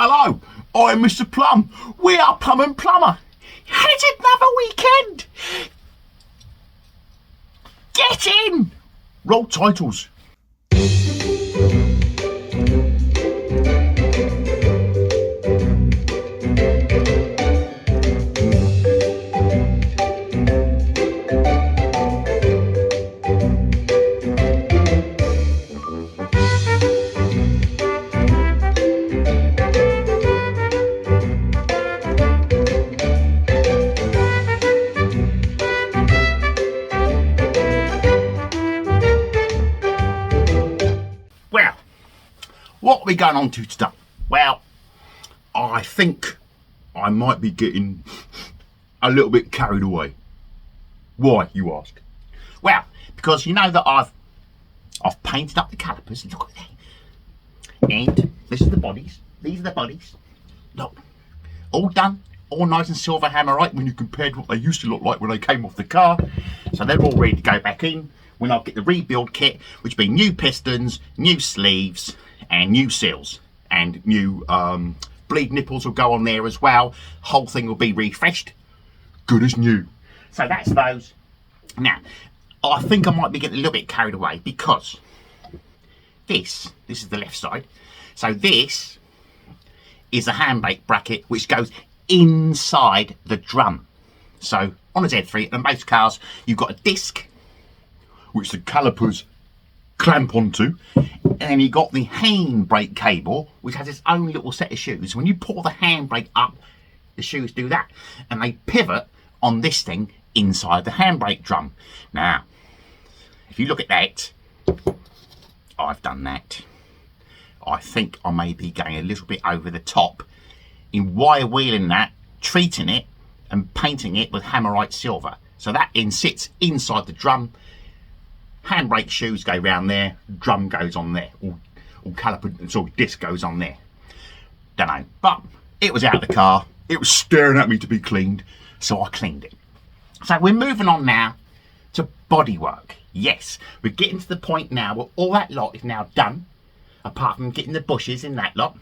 Hello, I'm Mr. Plumb. We are Plumb and Plumber. And it's another weekend. Get in. Roll titles. Well, what are we going on to today? Well, I think I might be getting a little bit carried away. Why, you ask? Well, because you know that I've painted up the calipers. Look at that. And this is the bodies. These are the bodies. Look, all done, all nice and silver hammerite when you compared what they used to look like when they came off the car. So they're all ready to go back in when I get the rebuild kit, which will be new pistons, new sleeves, and new seals, and new bleed nipples will go on there as well. Whole thing will be refreshed, good as new. So that's those. Now, I think I might be getting a little bit carried away because this is the left side. So this is a handbrake bracket which goes inside the drum. So on a Z3 and most cars, you've got a disc which the calipers clamp onto, and then you got the handbrake cable which has its own little set of shoes. When you pull the handbrake up, the shoes do that, and they pivot on this thing inside the handbrake drum. Now, if you look at that, I've done that. I think I may be going a little bit over the top in wire wheeling that, treating it and painting it with hammerite silver. So that sits inside the drum. Handbrake shoes go round there, drum goes on there, or caliper, sort of disc goes on there. Don't know, but it was out of the car. It was staring at me to be cleaned, so I cleaned it. So we're moving on now to bodywork. Yes, we're getting to the point now where all that lot is now done, apart from getting the bushes in that lot.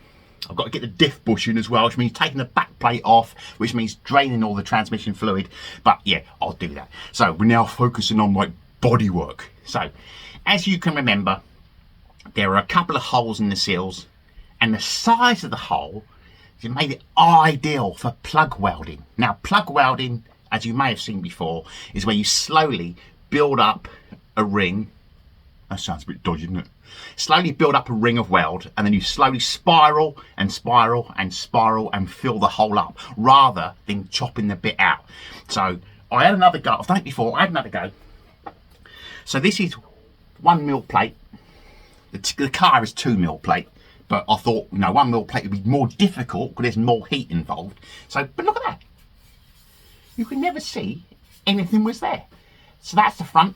I've got to get the diff bush in as well, which means taking the back plate off, which means draining all the transmission fluid. But yeah, I'll do that. So we're now focusing on like bodywork. So as you can remember, there are a couple of holes in the seals, and the size of the hole made it ideal for plug welding. Now, plug welding, as you may have seen before, is where you slowly build up a ring. That sounds a bit dodgy, doesn't it? Slowly build up a ring of weld, and then you slowly spiral and spiral and spiral and fill the hole up, rather than chopping the bit out. So I had another go. I've done it before. I had another go. So this is 1mm plate. The car is 2mm plate, but I thought, you know, 1mm plate would be more difficult because there's more heat involved. So, but look at that. You can never see anything was there. So that's the front,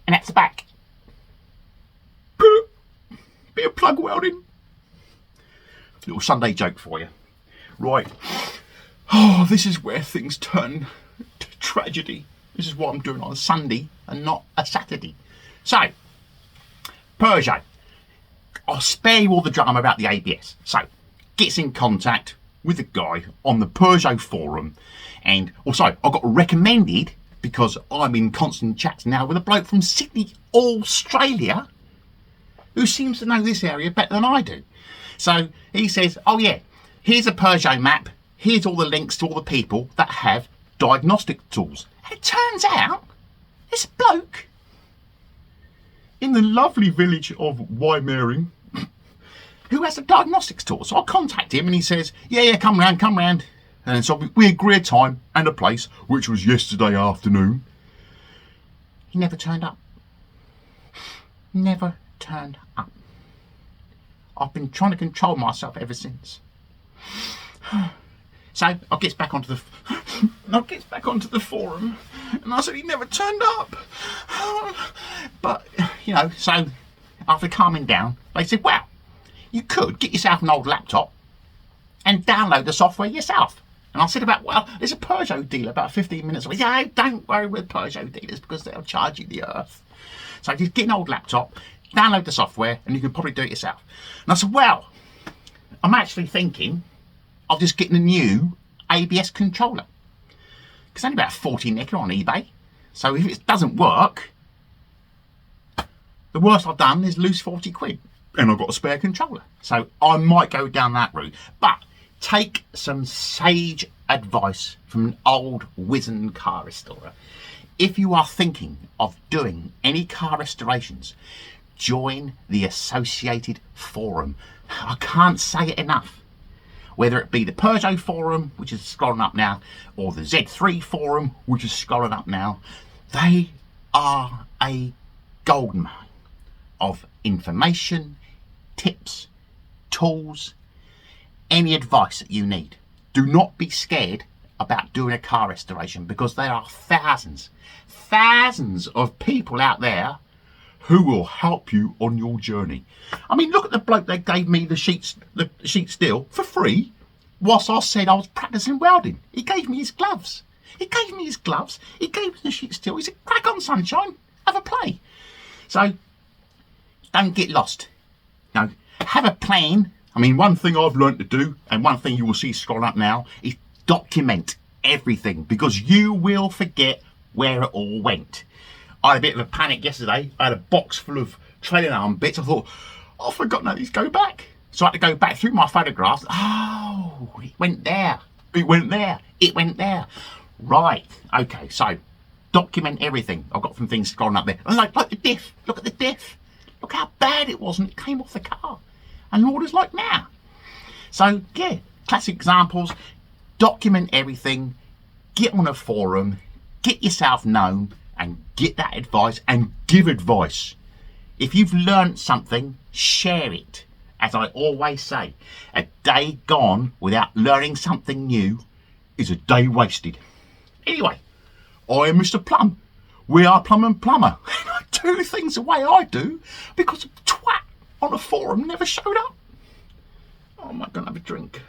and that's the back. Bit of plug welding. Little Sunday joke for you. Right. Oh, this is where things turn to tragedy. This is what I'm doing on a Sunday and not a Saturday. So, Peugeot. I'll spare you all the drama about the ABS. So, gets in contact with a guy on the Peugeot forum, and also I got recommended because I'm in constant chats now with a bloke from Sydney, Australia, who seems to know this area better than I do. So he says, oh yeah, here's a Peugeot map, here's all the links to all the people that have diagnostic tools. And it turns out this bloke in the lovely village of Wyoming who has a diagnostics tool. So I contact him and he says, yeah, come round. And so we agree a time and a place, which was yesterday afternoon. He never turned up. Never turned up. I've been trying to control myself ever since. So I gets back onto the forum, and I said he never turned up. But you know, so after calming down, they said, well, you could get yourself an old laptop and download the software yourself. And I said, well, there's a Peugeot dealer about 15 minutes away. Yeah, don't worry with Peugeot dealers because they'll charge you the earth. So just get an old laptop, download the software, and you can probably do it yourself. And I said, well, I'm actually thinking of just getting a new ABS controller. It's only about 40 nickel on eBay. So if it doesn't work, the worst I've done is lose 40 quid. And I've got a spare controller. So I might go down that route. But take some sage advice from an old wizened car restorer. If you are thinking of doing any car restorations, join the associated forum. I can't say it enough. Whether it be the Peugeot forum, which is scrolling up now, or the Z3 forum, which is scrolling up now, they are a goldmine of information, tips, tools, any advice that you need. Do not be scared about doing a car restoration, because there are thousands of people out there who will help you on your journey. I mean, look at the bloke that gave me the sheet steel for free whilst I said I was practicing welding. He gave me his gloves. He gave me the sheet steel. He said, crack on, sunshine, have a play. So don't get lost. No, have a plan. I mean, one thing I've learned to do, and one thing you will see scroll up now, is document everything, because you will forget where it all went. I had a bit of a panic yesterday. I had a box full of trailing arm bits. I thought, oh, I've forgotten how these go back. So I had to go back through my photographs. Oh, it went there. It went there. It went there. Right. Okay, so document everything. I've got some things scrolling up there. And like the diff. Look at the diff. Look how bad it was, and it came off the car. And what it's like now. So, yeah, classic examples. Document everything. Get on a forum. Get yourself known. And get that advice and give advice. If you've learned something, share it. As I always say, a day gone without learning something new is a day wasted. Anyway, I am Mr. Plumb. We are Plumb and Plumber. And I do things the way I do because a twat on a forum never showed up. Oh, am I going to have a drink?